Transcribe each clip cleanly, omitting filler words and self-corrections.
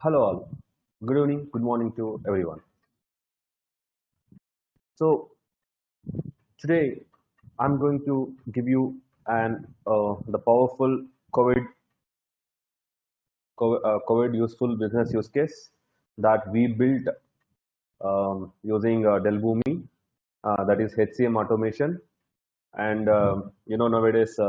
Hello all. Good evening, good morning to everyone. So today I'm going to give you the powerful COVID useful business use case that we built using Delboomi, that is HCM automation. And nowadays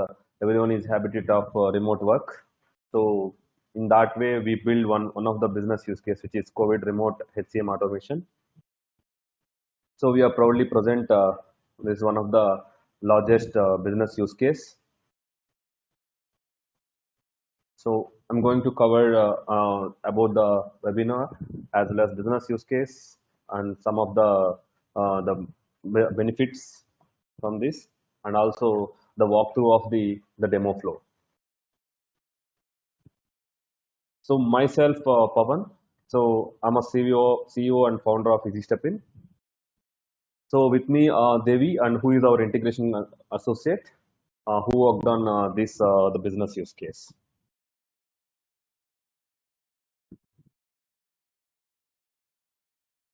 everyone is habited of remote work. So in that way we build one of the business use case, which is COVID remote HCM automation. So we are proudly present. This is one of the largest business use case. So I'm going to cover about the webinar as well as business use case and some of the benefits from this, and also the walkthrough of the demo flow. So myself, Pavan. So I'm a CEO and founder of EasyStepIn. So with me, Devi, and who is our integration associate, who worked on this the business use case.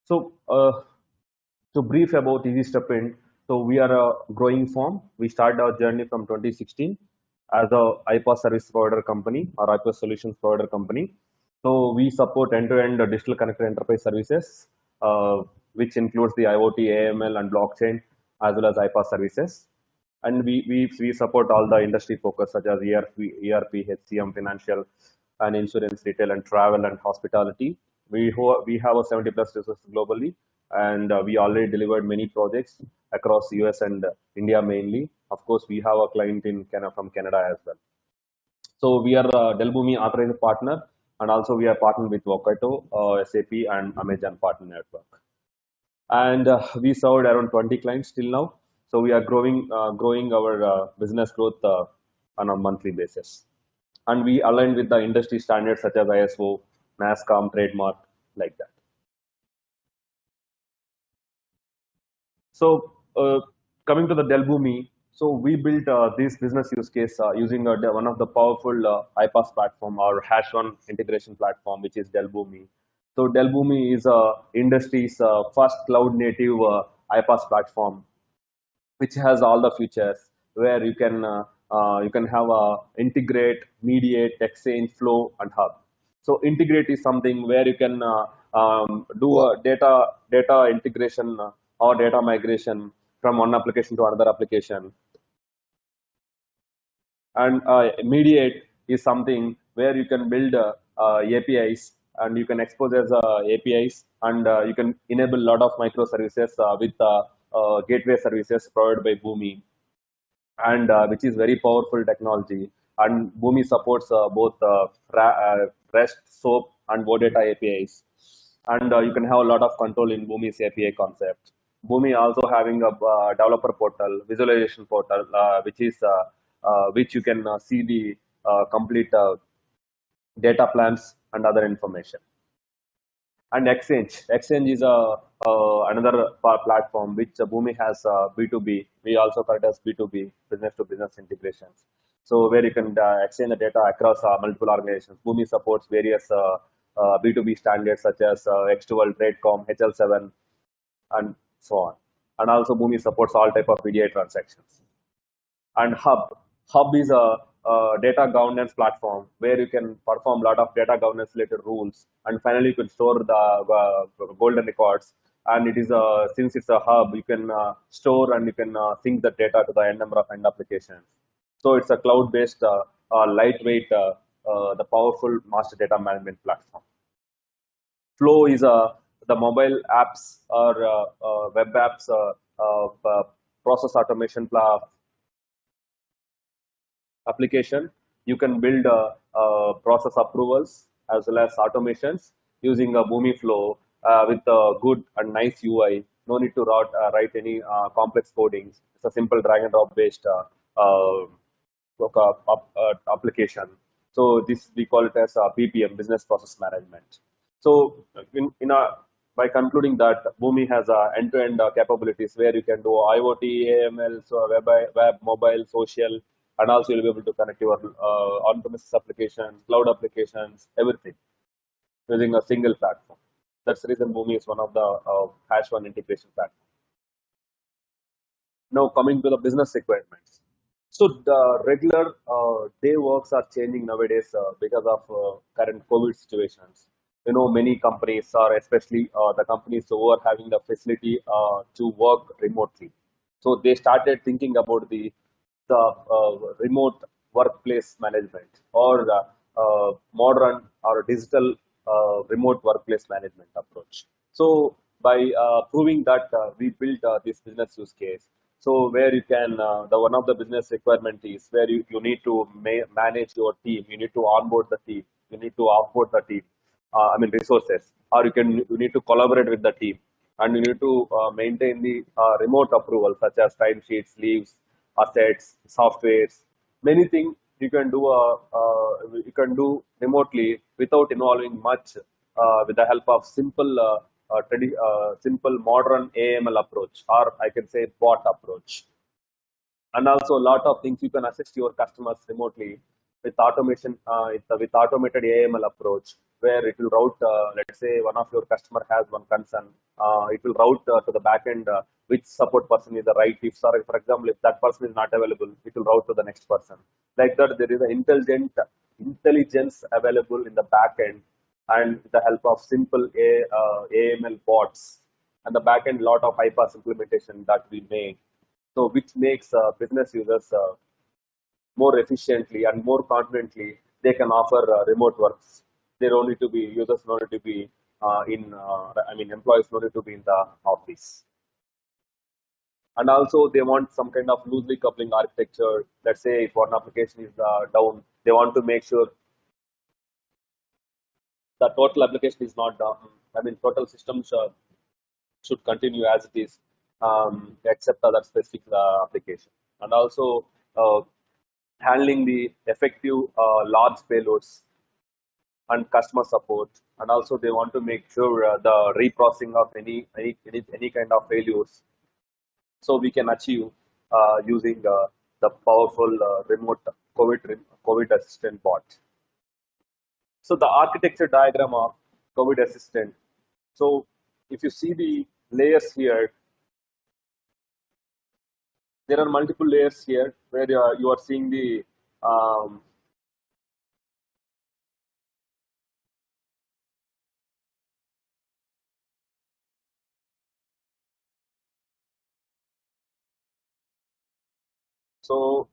So to brief about EasyStepIn, so we are a growing firm. We started our journey from 2016 as a iPaaS service provider company or iPaaS solutions provider company. So we support end-to-end digital connected enterprise services, which includes the IoT, AML, and blockchain, as well as iPaaS services. And we support all the industry focus such as ERP, HCM, financial, and insurance, retail, and travel and hospitality. We have a 70 plus resources globally, and we already delivered many projects across US and India mainly. Of course, we have a client in Canada from Canada as well. So we are Delboomi authorized partner, and also we are partnered with Workato, SAP, and Amazon Partner Network. And we served around 20 clients till now. So we are growing our business growth on a monthly basis, and we align with the industry standards such as ISO, NASCOM, trademark, like that. So coming to the Delboomi, so we built this business use case using one of the powerful iPaaS platform, our Hash1 integration platform, which is Delboomi. So Delboomi is industry's first cloud native iPaaS platform, which has all the features where you can have a integrate, mediate, exchange, flow, and hub. So integrate is something where you can do a data integration or data migration from one application to another application. And mediate is something where you can build APIs, and you can expose as APIs, and you can enable a lot of microservices with gateway services provided by Boomi, and which is very powerful technology. And Boomi supports both REST, SOAP, and OData APIs. And you can have a lot of control in Boomi's API concept. Boomi also having a developer portal, visualization portal, which you can see the complete data plans and other information. And exchange is another platform which Boomi has B2B. We also call it as B2B, business to business integrations. So where you can exchange the data across multiple organizations. Boomi supports various B2B standards such as X2L, Tradecom, HL7, and so on. And also Boomi supports all type of VDI transactions. And hub is a data governance platform where you can perform a lot of data governance related rules, and finally you can store the golden records. And it is a since it's a hub, you can store and you can sync the data to the n number of end applications. So it's a cloud based lightweight the powerful master data management platform. Flow is the mobile apps or web apps process automation application. You can build process approvals as well as automations using a Boomi Flow with a good and nice UI. No need to write any complex codings. It's a simple drag and drop based application. So this we call it as BPM, business process management. So in a by concluding that Boomi has end-to-end capabilities where you can do IoT, AML, so web, mobile, social, and also you'll be able to connect your on-premises applications, cloud applications, everything. using a single platform. That's the reason Boomi is one of the Hash one integration platforms. Now coming to the business requirements. So the regular day works are changing nowadays because of current COVID situations. You know, many companies are, especially the companies who are having the facility to work remotely. So they started thinking about the remote workplace management or modern or digital remote workplace management approach. So by proving that we built this business use case. So where you can, the one of the business requirement is where you need to manage your team, you need to onboard the team, you need to offboard the team, I mean resources, or you need to collaborate with the team, and you need to maintain the remote approval such as timesheets, leaves, assets, softwares, many things you can do remotely without involving much with the help of simple modern AML approach, or I can say bot approach. And also a lot of things you can assist your customers remotely with automation, with automated AML approach, where it will route, let's say one of your customer has one concern, it will route to the backend which support person is the right. If, sorry, for example, if that person is not available, it will route to the next person. Like that, there is an intelligence available in the backend, and with the help of simple AML bots and the backend lot of iPaaS implementation that we make, so which makes business users more efficiently and more confidently they can offer remote works. They don't need to be users don't need to be I mean employees don't need to be in the office. And also they want some kind of loosely coupling architecture. Let's say if one application is down, they want to make sure the total application is not down. I mean total system should continue as it is, except other specific application. And also handling the effective large payloads and customer support. And also they want to make sure the reprocessing of any kind of failures, so we can achieve using the powerful remote COVID assistant bot. So the architecture diagram of COVID assistant. So if you see the layers here, there are multiple layers here where you are seeing the so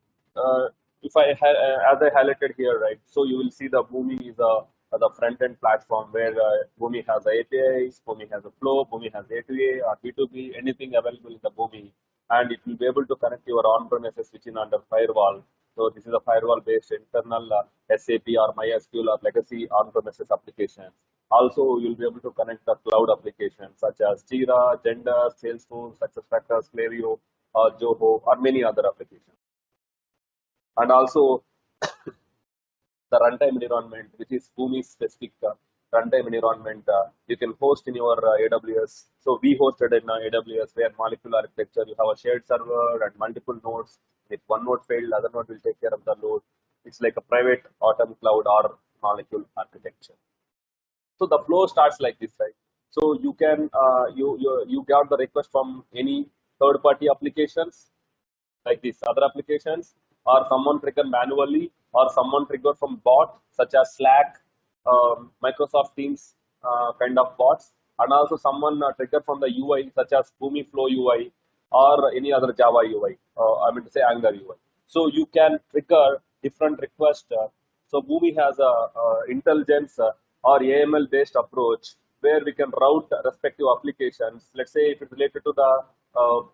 if as I highlighted here, right? So you will see the Boomi is the front end platform where Boomi has the APIs, Boomi has a flow, Boomi has A2A or B2B, anything available in the Boomi, and it will be able to connect your on-premises switching under firewall. So this is a firewall-based internal SAP or MySQL or legacy on-premises applications. Also, you'll be able to connect the cloud applications such as Jira, Zendesk, Salesforce, SuccessFactors, Klaviyo, or Zoho, or many other applications. And also the runtime environment, which is Boomi specific runtime environment, you can host in your AWS. So we hosted in AWS where molecular architecture, you have a shared server and multiple nodes. If one node failed, other node will take care of the load. It's like a private Atom cloud or molecule architecture. So the flow starts like this, right? So you can you got the request from any third-party applications like these other applications, or someone trigger manually, or someone trigger from bot such as Slack, Microsoft Teams kind of bots, and also someone trigger from the UI such as Boomi Flow UI or any other Java UI. I mean to say Angular UI. So you can trigger different requests. So Boomi has a intelligence or AML based approach where we can route respective applications. Let's say if it's related to the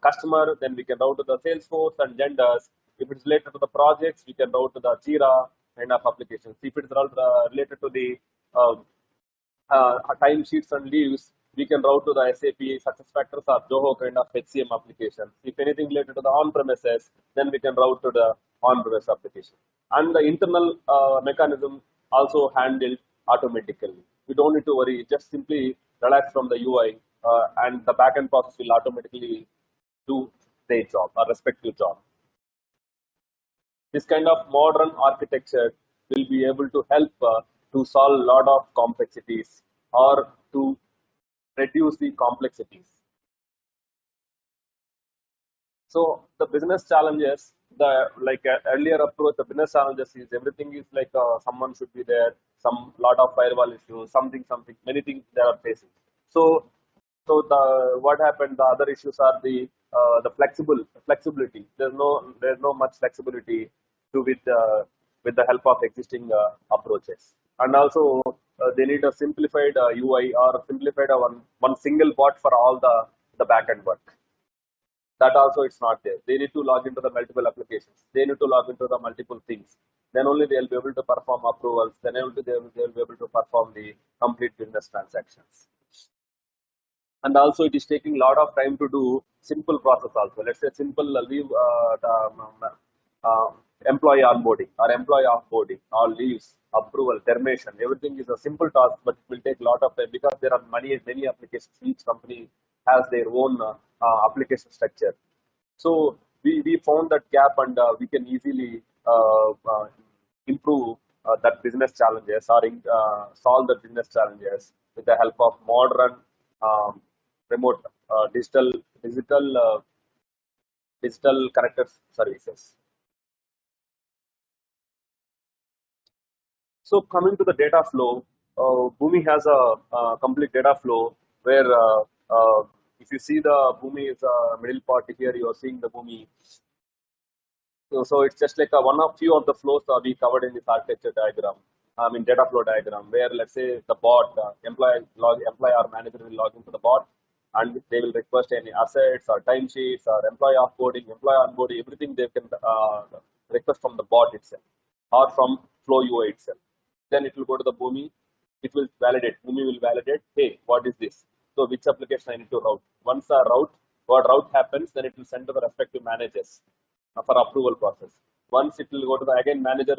customer, then we can route to the Salesforce and Zendesk. If it's related to the projects, we can route to the Jira kind of applications. If it's related to the time sheets and leaves, we can route to the SAP, SuccessFactors, or Zoho kind of HCM applications. If anything related to the on-premises, then we can route to the on-premise application. And the internal mechanism also handled automatically. We don't need to worry, just simply relax from the UI and the backend process will automatically do their job or respective job. This kind of modern architecture will be able to help to solve a lot of complexities or to reduce the complexities. So the business challenges, the like earlier approach, the business challenges is everything is like someone should be there, some lot of firewall issues, something, many things they are facing. So the what happened? The other issues are the flexibility. There's no much flexibility to with the help of existing approaches, and also they need a simplified UI or simplified one single bot for all the backend work. That also it's not there. They need to log into the multiple applications. They need to log into the multiple things. Then only they'll be able to perform approvals. Then only they'll be able to perform the complete business transactions. And also it is taking a lot of time to do simple process also. Let's say simple leave uh, employee onboarding or employee offboarding or leaves, approval, termination. Everything is a simple task, but it will take a lot of time because there are many applications. Each company has their own application structure. So we found that gap, and we can easily improve that business challenges or solve the business challenges with the help of modern remote digital connected services. So coming to the data flow, Boomi has a complete data flow where if you see the Boomi is a middle part here, you are seeing the Boomi. So it's just like one of few of the flows we covered in this architecture diagram. I mean data flow diagram, where let's say the bot employee or manager will log into the bot, and they will request any assets or timesheets or employee offboarding, employee onboarding, everything they can request from the bot itself or from Flow UI itself. Then it will go to the Boomi. It will validate. Boomi will validate. Hey, what is this? So which application I need to route? Once the what route happens, then it will send to the respective managers for approval process. Once it will go to the again manager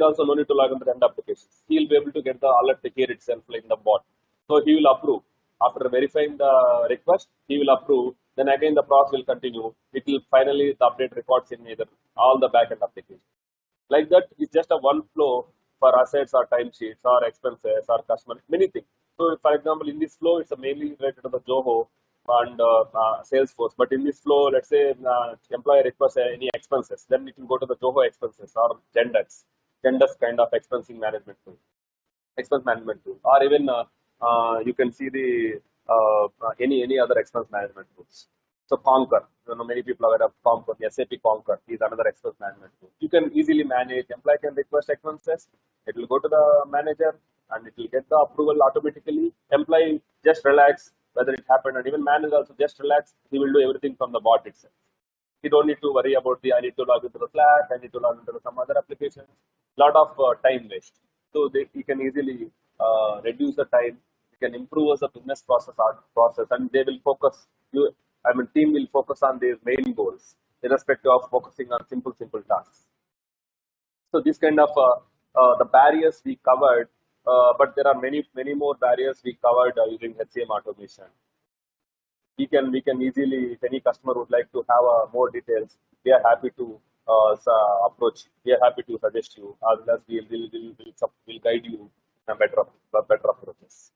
also no need to log into the end applications. He will be able to get the alert here itself like in the bot. So he will approve. After verifying the request, he will approve. Then again the process will continue. It will finally the update records in either all the backend applications. Like that, it's just a one flow for assets or timesheets or expenses or customer, many things. So, for example, in this flow, it's mainly related to the Zoho and Salesforce. But in this flow, let's say employee requests any expenses, then it will go to the Zoho expenses or Zendesk kind of expense management tool, or even you can see the any other expense management tools. So Concur, many people are aware of Concur. SAP Concur is another expense management tool. You can easily manage. Employee can request expenses. It will go to the manager and it will get the approval automatically. Employee just relax whether it happened, and even manager also just relax. He will do everything from the bot itself. You don't need to worry about I need to log into the Slack, I need to log into some other applications. Lot of time waste. So you can easily reduce the time. You can improve the business process, and they will focus. Team will focus on their main goals, irrespective of focusing on simple tasks. So this kind of the barriers we covered, but there are many more barriers we covered using HCM automation. We can easily, if any customer would like to have more details, we are happy to approach. We are happy to suggest you, as well as we'll guide you in a better approaches.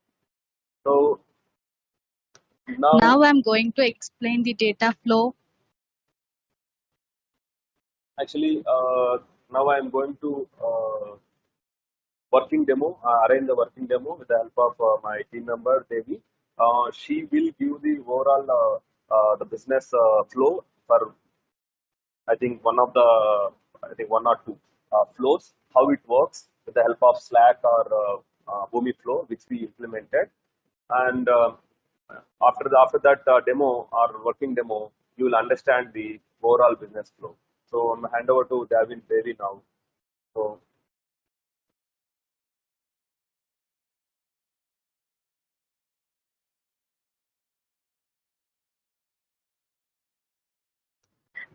So now I'm going to explain the data flow. Actually, now I'm going to arrange the working demo with the help of my team member Devi. She will give the overall the business flow for I think one or two flows, how it works with the help of Slack or Boomi Flow, which we implemented. And after that demo or working demo, you will understand the overall business flow. So I'm hand over to Devi now. So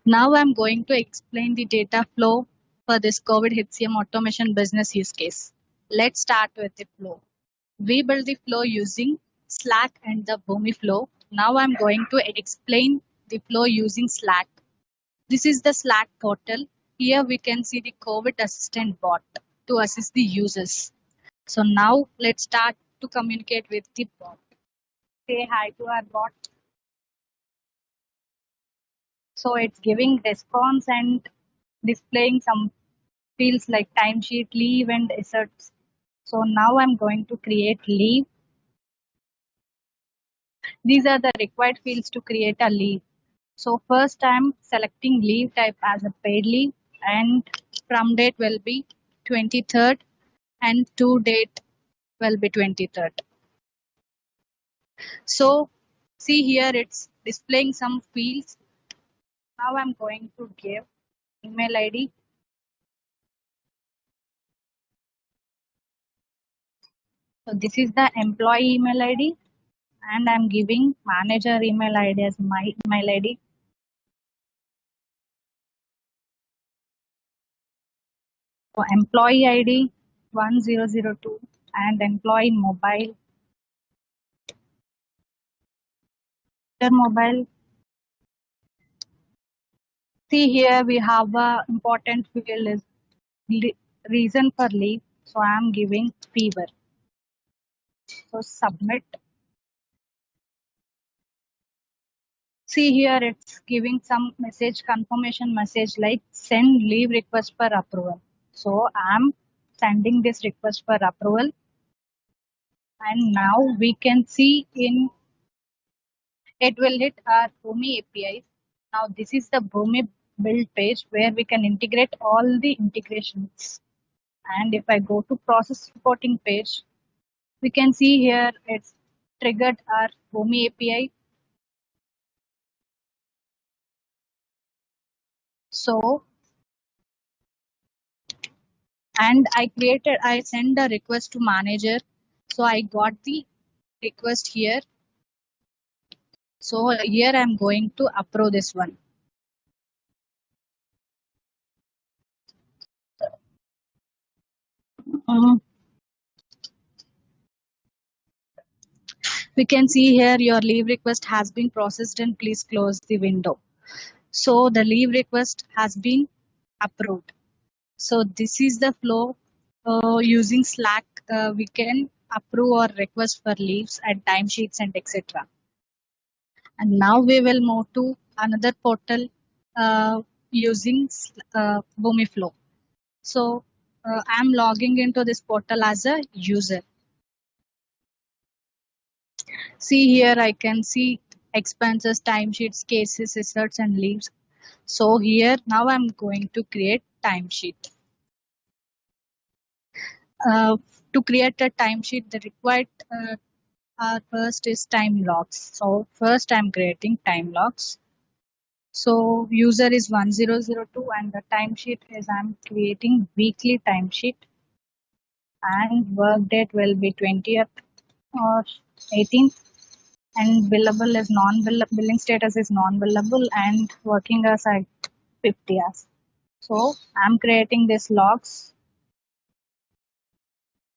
now I'm going to explain the data flow for this COVID HCM automation business use case. Let's start with the flow. We build the flow using Slack and the Boomi Flow. Now I'm going to explain the flow using Slack. This is the Slack portal. Here we can see the COVID assistant bot to assist the users. So now let's start to communicate with the bot. Say hi to our bot. So it's giving response and displaying some fields like timesheet, leave, and asserts. So now I'm going to create leave. These are the required fields to create a leave. So first I'm selecting leave type as a paid leave, and from date will be 23rd and to date will be 23rd. So see here it's displaying some fields. Now I'm going to give email ID. So this is the employee email ID, and I'm giving manager email ID as my email ID. So employee ID 1002 and employee mobile, their mobile. See here we have a important field is reason for leave. So I'm giving fever. So submit. See here it's giving some message, confirmation message like send leave request for approval. So I'm sending this request for approval, and now we can see in it will hit our Boomi APIs. Now this is the Boomi build page where we can integrate all the integrations. And if I go to process reporting page, we can see here it's triggered our Boomi API. So, and I send a request to manager. So I got the request here. So here I'm going to approve this one. We can see here your leave request has been processed and please close the window. So the leave request has been approved. So this is the flow using Slack. We can approve or request for leaves and timesheets and etc. And now we will move to another portal using Boomiflow. So I'm logging into this portal as a user. See here I can see expenses, timesheets, cases, asserts, and leaves. So here now I'm going to create timesheet. To create a timesheet, the required first is time logs. So first I'm creating time logs. So user is 1002 and the timesheet is I'm creating weekly timesheet, and work date will be 20th or 18th, and billable is billing status is non-billable, and working hours are 50 hours. So I'm creating this logs.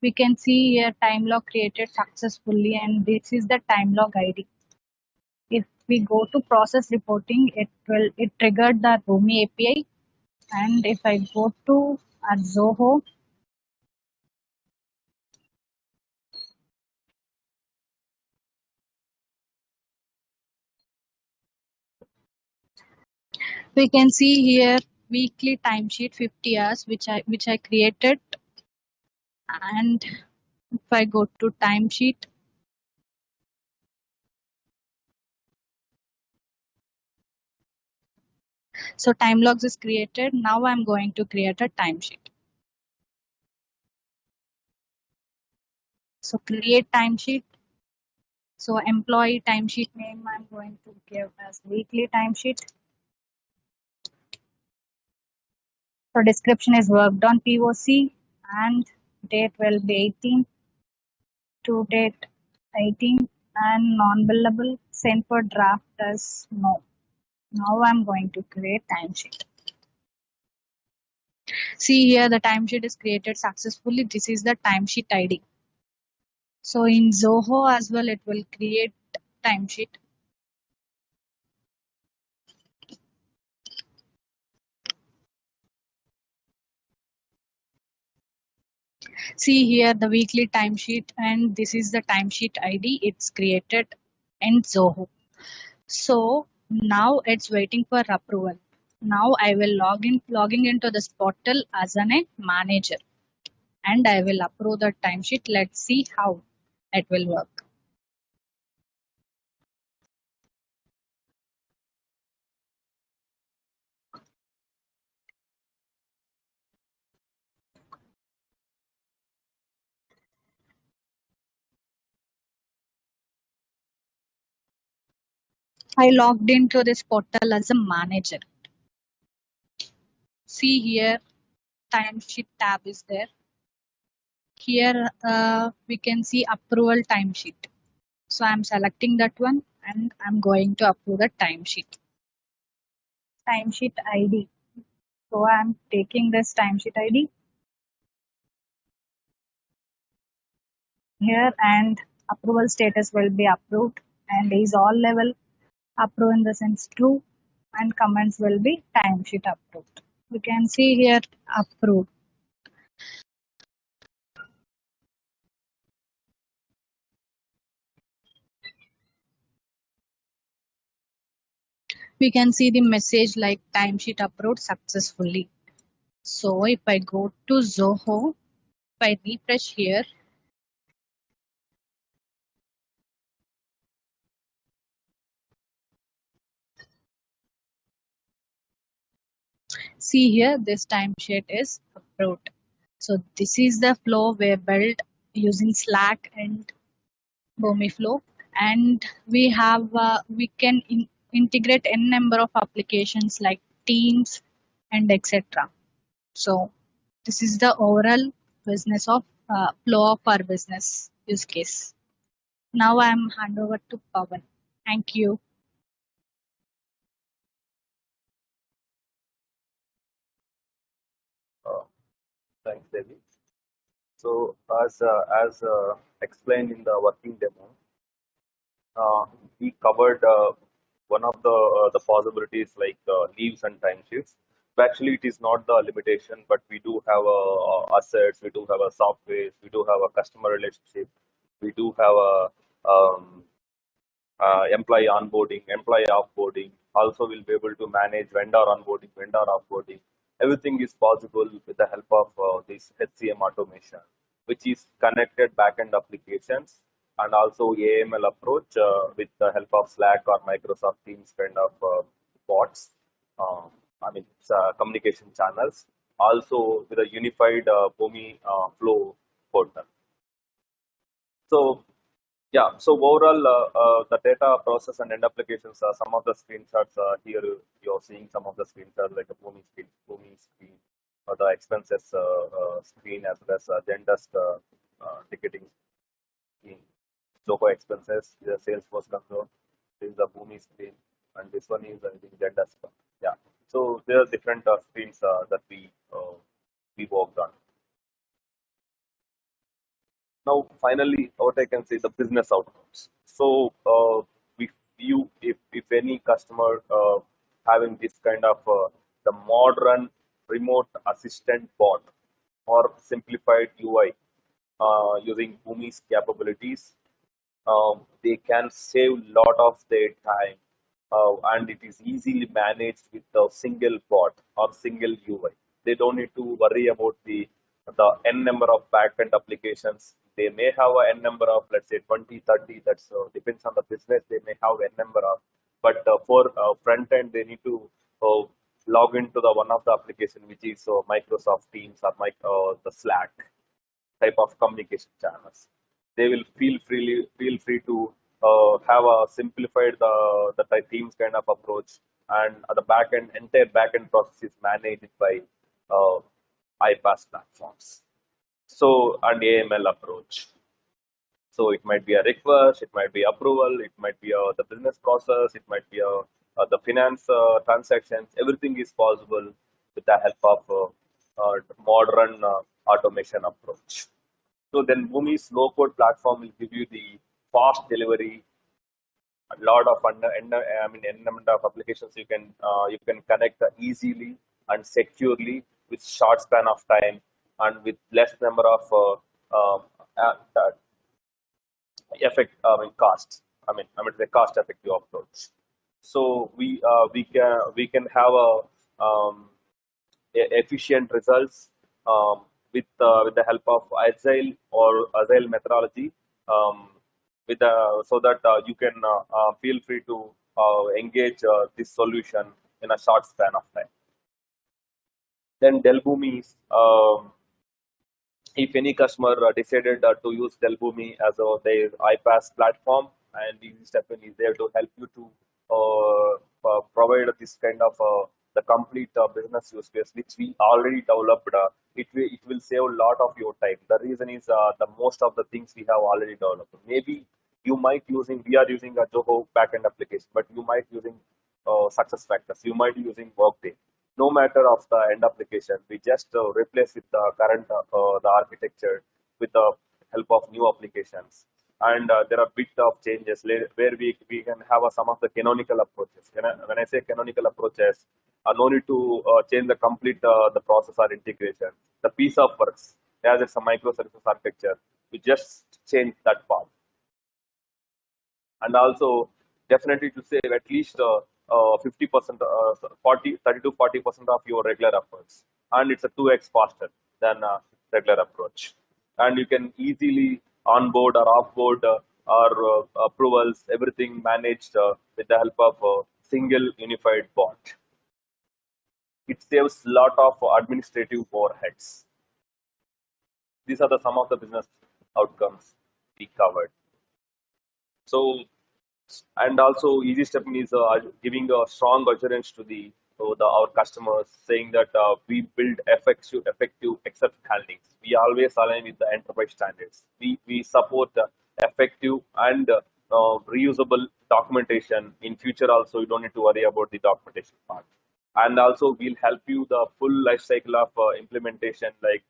We can see here time log created successfully, and this is the time log ID. If we go to process reporting, it triggered the Boomi API, and if I go to Zoho, we can see here weekly timesheet 50 hours which I created, and if I go to timesheet, so time logs is created. Now I'm going to create a timesheet. So create timesheet. So employee timesheet name I'm going to give as weekly timesheet. So description is worked on POC, and date will be 18 to date 18, and non-billable sent for draft as no. Now I'm going to create timesheet. See here the timesheet is created successfully. This is the timesheet ID. So in Zoho as well it will create timesheet. See here the weekly timesheet, and this is the timesheet ID. It's created in Zoho. So now it's waiting for approval. Now I will logging into this portal as a manager, and I will approve the timesheet. Let's see how it will work. I logged into this portal as a manager. See here, timesheet tab is there. Here we can see approval timesheet. So I'm selecting that one and I'm going to approve the timesheet. Timesheet ID. So I'm taking this timesheet ID here, and approval status will be approved, and is all level approved in the sense true, and comments will be timesheet approved. We can see here approved. We can see the message like timesheet approved successfully. So if I go to Zoho, if I refresh here, see here this timesheet is approved. So this is the flow we built using Slack and Boomi Flow, and we can integrate n number of applications like Teams and etc. So this is the overall business of flow of our business use case. Now I am hand over to Pawan. Thank you. Uh, Thanks, Devi. So as explained in the working demo, we covered one of the possibilities like leaves and timesheets. But actually, it is not the limitation, but we do have assets, we do have a software, we do have a customer relationship, we do have a employee onboarding, employee offboarding. Also, we'll be able to manage vendor onboarding, vendor offboarding. Everything is possible with the help of this HCM automation, which is connected backend applications and also AML approach with the help of Slack or Microsoft Teams kind of bots. Uh, Communication channels. Also with a unified Boomi Flow portal. So yeah, so overall, the data process and end applications are some of the screenshots here. You're seeing some of the screenshots like a Boomi screen, or the expenses screen, as well as Zendesk ticketing screen. Zoho expenses, the Salesforce console. This is the Boomi screen, and this one is I think Zendesk. Yeah, so there are different screens that we worked on. Now, finally, what I can say is the business outcomes. So, if any customer having this kind of the modern remote assistant bot or simplified UI using Boomi's capabilities, they can save a lot of their time, and it is easily managed with a single bot or single UI. They don't need to worry about the n number of backend applications. They may have a n number of, let's say, 20, 30. That's depends on the business. They may have n number of, but for front end, they need to log into the one of the application, which is Microsoft Teams or the Slack type of communication channels. They will feel free to have a simplified the Teams kind of approach, and the entire backend process is managed by uh, iPaaS platforms. So, and AML approach. So it might be a request, it might be approval, it might be the business process, it might be the finance transactions. Everything is possible with the help of modern automation approach. So then Boomi's low-code platform will give you the fast delivery, a lot of n number of applications you can connect easily and securely with short span of time. and with less number of costs. The cost effective approach. So we can have efficient results with the help of agile methodology, um, so that you can feel free to engage this solution in a short span of time. Then Delbumi is, if any customer decided to use Delbumi as their iPaaS platform, and EasyStepN is there to help you to provide this kind of the complete business use case, which we already developed. It will save a lot of your time. The reason is the most of the things we have already developed. Maybe we are using a Zoho backend application, but you might using success factors. You might using Workday. No matter of the end application, we just replace with the current the architecture with the help of new applications. And there are bit of changes where we can have some of the canonical approaches. When I say canonical approaches, no need to change the complete the process or integration. The piece of works, as it's a microservices architecture, we just change that part. And also definitely to save at least 50%, 30 to 40% of your regular efforts, and it's a 2x faster than a regular approach. And you can easily onboard or offboard or approvals, everything managed with the help of a single unified bot. It saves a lot of administrative overheads. These are the some of the business outcomes we covered. So, and also easy stepping is giving a strong assurance to our customers, saying that we build effective except handlings. We always align with the enterprise standards. We support effective and reusable documentation. In future also, you don't need to worry about the documentation part. And also we'll help you the full life cycle of implementation, like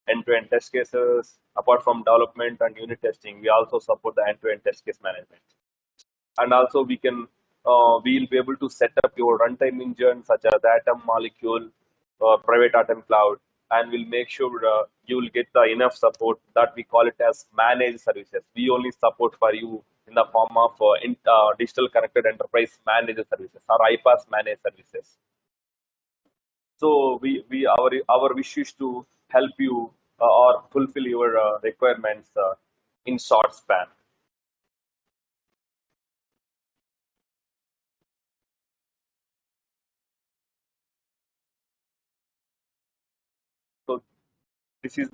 end-to-end test cases. Apart from development and unit testing, we also support the end-to-end test case management. And also we'll be able to set up your runtime engine such as Atom, Molecule, private Atom Cloud, and we'll make sure you will get the enough support that we call it as managed services. We only support for you in the form of digital connected enterprise managed services or iPaaS managed services. So our wish is to help you or fulfill your requirements in short span. So this is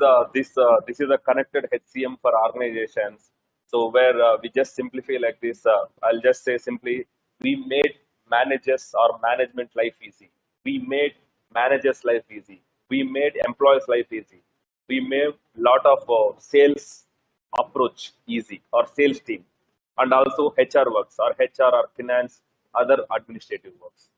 a connected HCM for organizations. So where we just simplify like this. I'll just say simply, we made managers or management life easy. We made managers life easy. We made employees life easy. We made lot of sales approach easy, or sales team, and also HR works or HR or finance, other administrative works.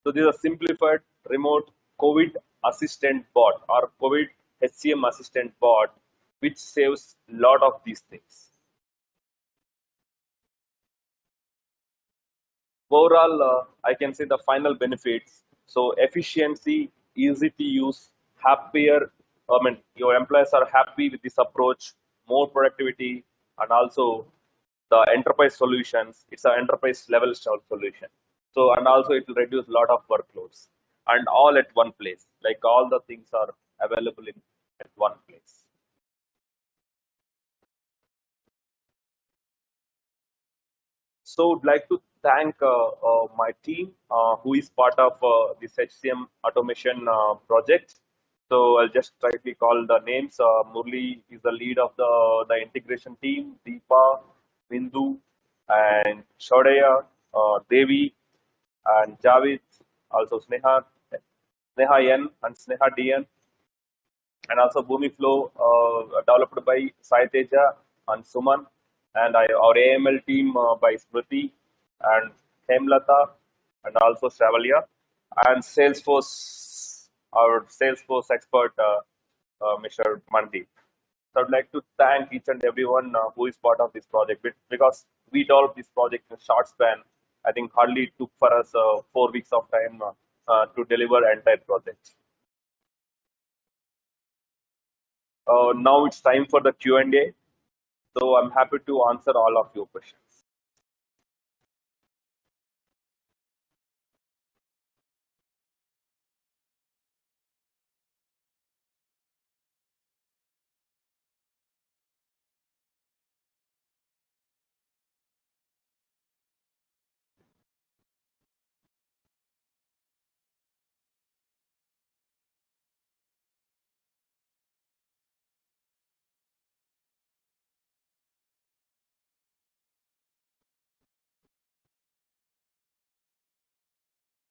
So this is a simplified remote COVID assistant bot or COVID HCM assistant bot, which saves a lot of these things. Overall, I can say the final benefits. So efficiency, easy to use, happier. Your employees are happy with this approach, more productivity, and also the enterprise solutions. It's an enterprise level solution. So, and also it will reduce a lot of workloads, and all at one place. Like all the things are available in at one place. So, would like to thank my team who is part of this HCM automation project. So, I'll just try to call the names. Murli is the lead of the integration team, Deepa, Bindu, and Shodaya, Devi, and Javed, also Sneha N, and Sneha DN, and also Bhumi Flow, developed by Sai Teja and Suman, and our AML team by Smriti and Hemlata, and also Shravalya, and Salesforce, our Salesforce expert, Mr. Mandeep. So I'd like to thank each and everyone who is part of this project, because we developed this project in a short span. I think hardly it took for us 4 weeks of time to deliver entire project. Now it's time for the Q&A. So I'm happy to answer all of your questions.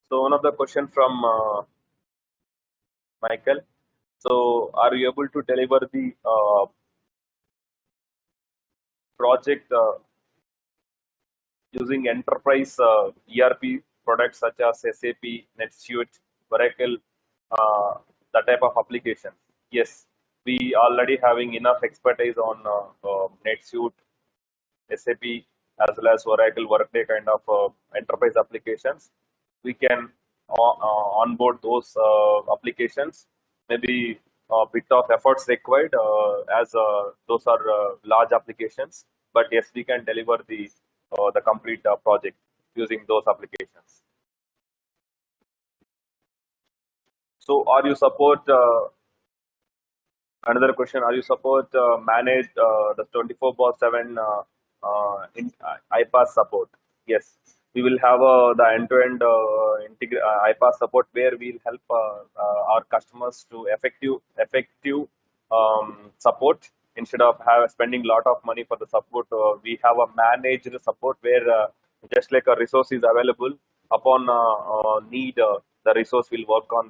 So one of the question from Michael. So are you able to deliver the project using enterprise ERP products such as SAP, NetSuite, Oracle, that type of application? Yes, we already having enough expertise on NetSuite, SAP, as well as Oracle, Workday kind of enterprise applications. We can onboard those applications. Maybe a bit of efforts required as those are large applications. But yes, we can deliver the complete project using those applications. So, are you support another question? Are you support manage the 24/7 iPaaS support? Yes, we will have the end-to-end iPaaS support where we'll help our customers to effective support instead of spending a lot of money for the support. We have a managed support where just like a resource is available upon need, the resource will work on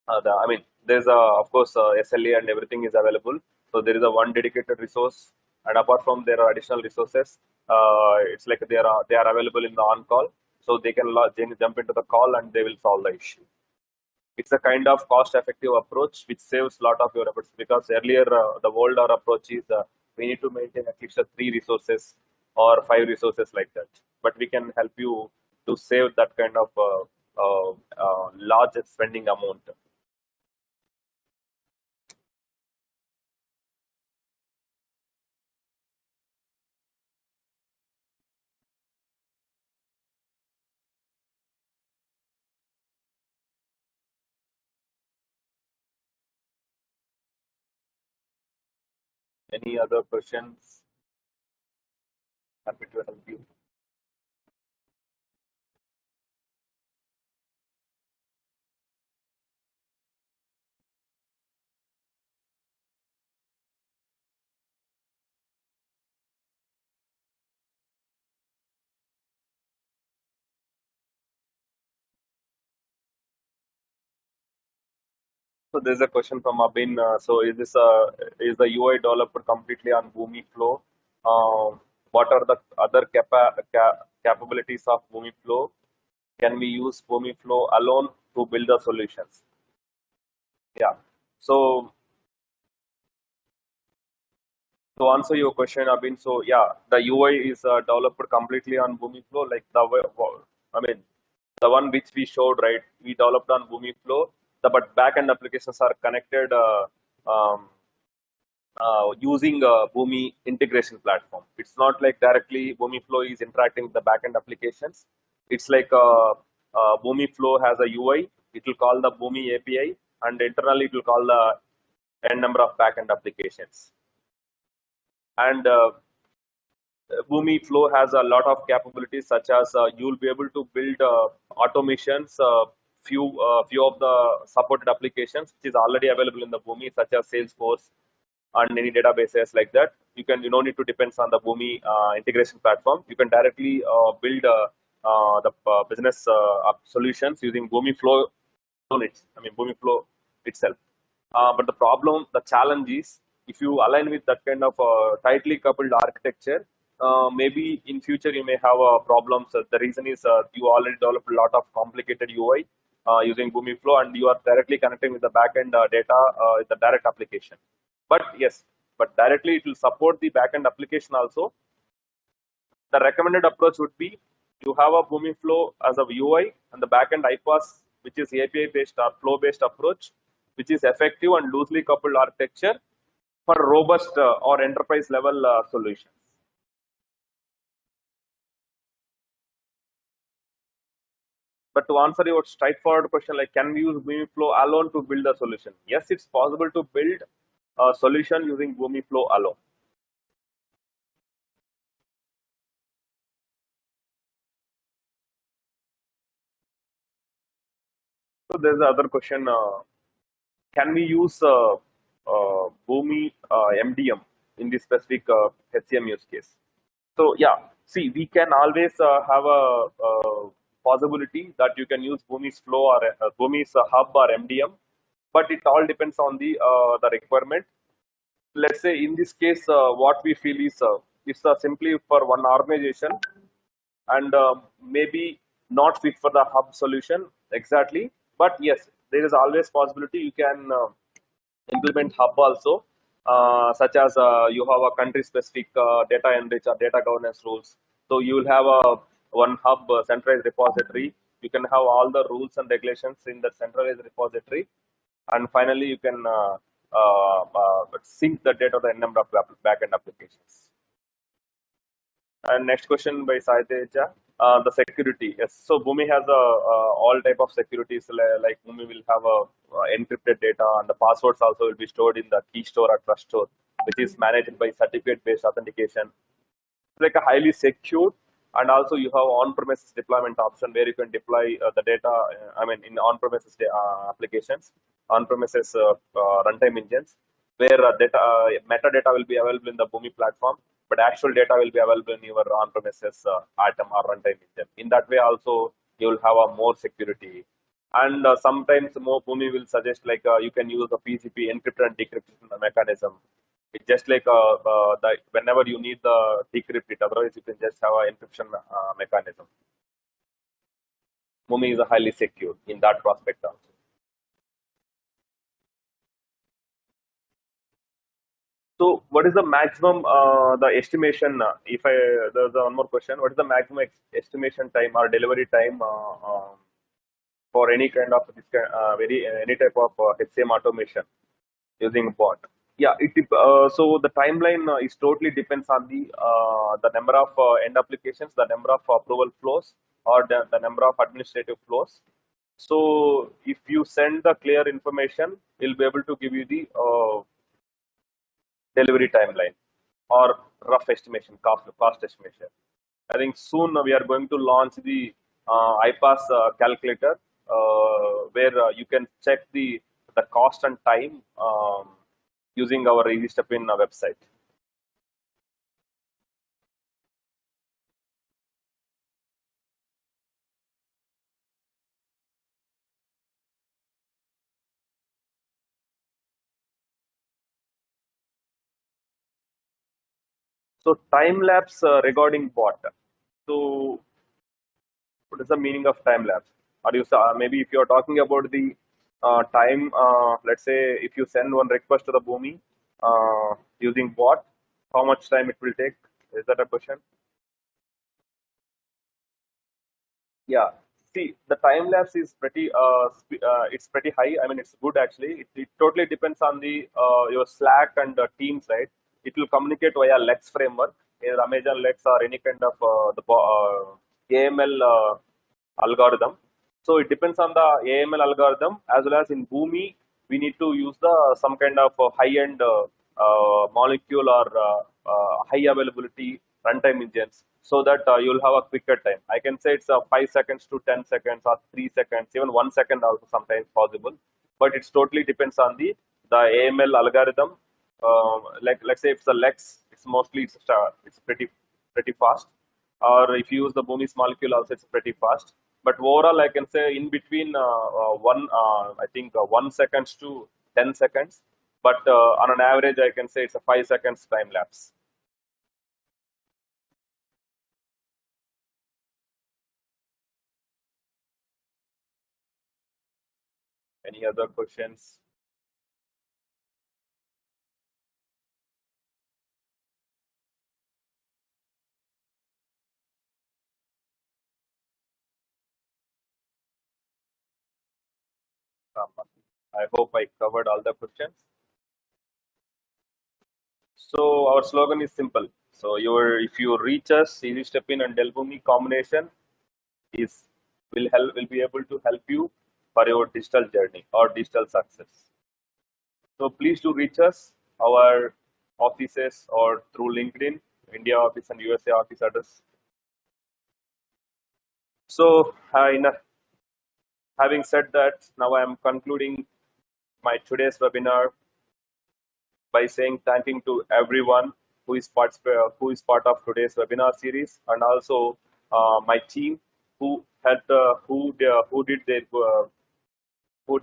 I mean, there's of course SLA and everything is available. So there is a one dedicated resource, and apart from there are additional resources. It's like they are available in the on call, so they can jump into the call and they will solve the issue. It's a kind of cost effective approach which saves a lot of your efforts, because earlier the older approach is we need to maintain at least three resources or five resources like that. But we can help you to save that kind of large spending amount. Any other questions? Happy to help you. So there's a question from Abin. So is the UI developer completely on Boomi Flow? What are the other capabilities of Boomi Flow? Can we use Boomi Flow alone to build the solutions? Yeah. So to answer your question, Abin, so yeah, the UI is developed completely on Boomi Flow, like I mean, the one which we showed, right? We developed on Boomi Flow, but backend applications are connected using Boomi integration platform. It's not like directly Boomi Flow is interacting with the backend applications. It's like Boomi Flow has a UI. It will call the Boomi API, and internally it will call the n number of backend applications. And Boomi Flow has a lot of capabilities, such as you'll be able to build automations. Few of the supported applications which is already available in the Boomi, such as Salesforce and any databases like that. You don't need to depend on the Boomi integration platform. You can directly build the business solutions using Boomi Flow units. I mean Boomi Flow itself. But the challenge is, if you align with that kind of tightly coupled architecture, maybe in future you may have problems. The reason is you already developed a lot of complicated UI using Boomi Flow, and you are directly connecting with the backend data with the direct application. But yes, but directly it will support the backend application also. The recommended approach would be you have a Boomi Flow as a UI and the backend iPaaS, which is API based or flow based approach. which is effective and loosely coupled architecture for robust or enterprise level solutions. But to answer your straightforward question, like can we use BumiFlow alone to build a solution? Yes, it's possible to build a solution using BumiFlow alone. So there's the other question: can we use Boomi MDM in this specific HCM use case? So yeah, see, we can always have a possibility that you can use Boomi's flow or Boomi's hub or MDM, but it all depends on the requirement. Let's say in this case, what we feel is it's simply for one organization and maybe not fit for the hub solution exactly. But yes, there is always possibility you can implement hub also, such as you have a country specific data enrich or data governance rules. So you will have a one hub centralized repository. You can have all the rules and regulations in the centralized repository, and finally you can sync the data to the number of backend applications. And next question by Saiteja. The security. Yes. So Boomi has all type of securities. Like Boomi will have a encrypted data, and the passwords also will be stored in the key store or trust store, which is managed by certificate-based authentication. It's like a highly secure, and also you have on-premises deployment option where you can deploy the data. I mean, in on-premises applications, on-premises runtime engines, where data metadata will be available in the Boomi platform, but actual data will be available in your on-premises Atom or runtime engine. In that way, also you will have a more security. And sometimes more Boomi will suggest like you can use the PGP encryption and decryption mechanism. It's just like whenever you need the decrypt it, otherwise you can just have an encryption mechanism. Boomi is a highly secure in that prospect also. So, what is the maximum the estimation? If I there's one more question, what is the maximum estimation time or delivery time for any kind of this any type of HCM automation using bot? Yeah, so the timeline is totally depends on the number of end applications, the number of approval flows, or the number of administrative flows. So, if you send the clear information, we'll be able to give you the delivery timeline or rough estimation, cost estimation. I think soon we are going to launch the iPaaS calculator, where you can check the cost and time using our EasyStep in website. So time lapse regarding bot. So what is the meaning of time lapse? Are you maybe if you are talking about the time? Let's say if you send one request to the Boomi using bot, how much time it will take? Is that a question? Yeah. See, the time lapse is pretty. It's pretty high. I mean, it's good actually. It totally depends on the your Slack and Teams, right? It will communicate via Lex framework, either Amazon Lex or any kind of AML algorithm. So it depends on the AML algorithm as well as in Boomi. We need to use the some kind of high-end molecule or high availability runtime engines so that you'll have a quicker time. I can say it's 5 seconds to 10 seconds or 3 seconds, even 1 second also sometimes possible. But it totally depends on the AML algorithm. Like let's say if it's a Lex, it's mostly it's pretty fast. Or if you use the Boomi's molecule also, it's pretty fast. But overall, I can say in between I think 1 seconds to 10 seconds. But on an average, I can say it's a 5 seconds time lapse. Any other questions? I hope I covered all the questions. So our slogan is simple. So if you reach us, Easy Step In and Delbumi combination is will be able to help you for your digital journey or digital success. So please do reach us, our offices or through LinkedIn, India office and USA office address. So having said that, now I am concluding my today's webinar by saying thanking to everyone who is part of today's webinar series, and also my team who who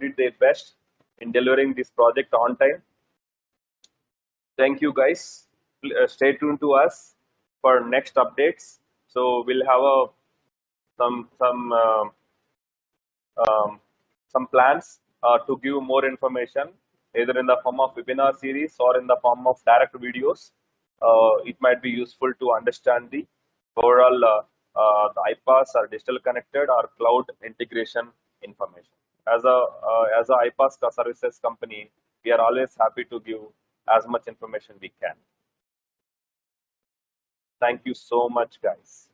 did their best in delivering this project on time. Thank you, guys. Stay tuned to us for next updates. So we'll have some some um, um, some plans to give more information, either in the form of webinar series or in the form of direct videos. It might be useful to understand the overall the iPaaS or digital connected or cloud integration information. As a iPaaS services company, we are always happy to give as much information we can. Thank you so much, guys.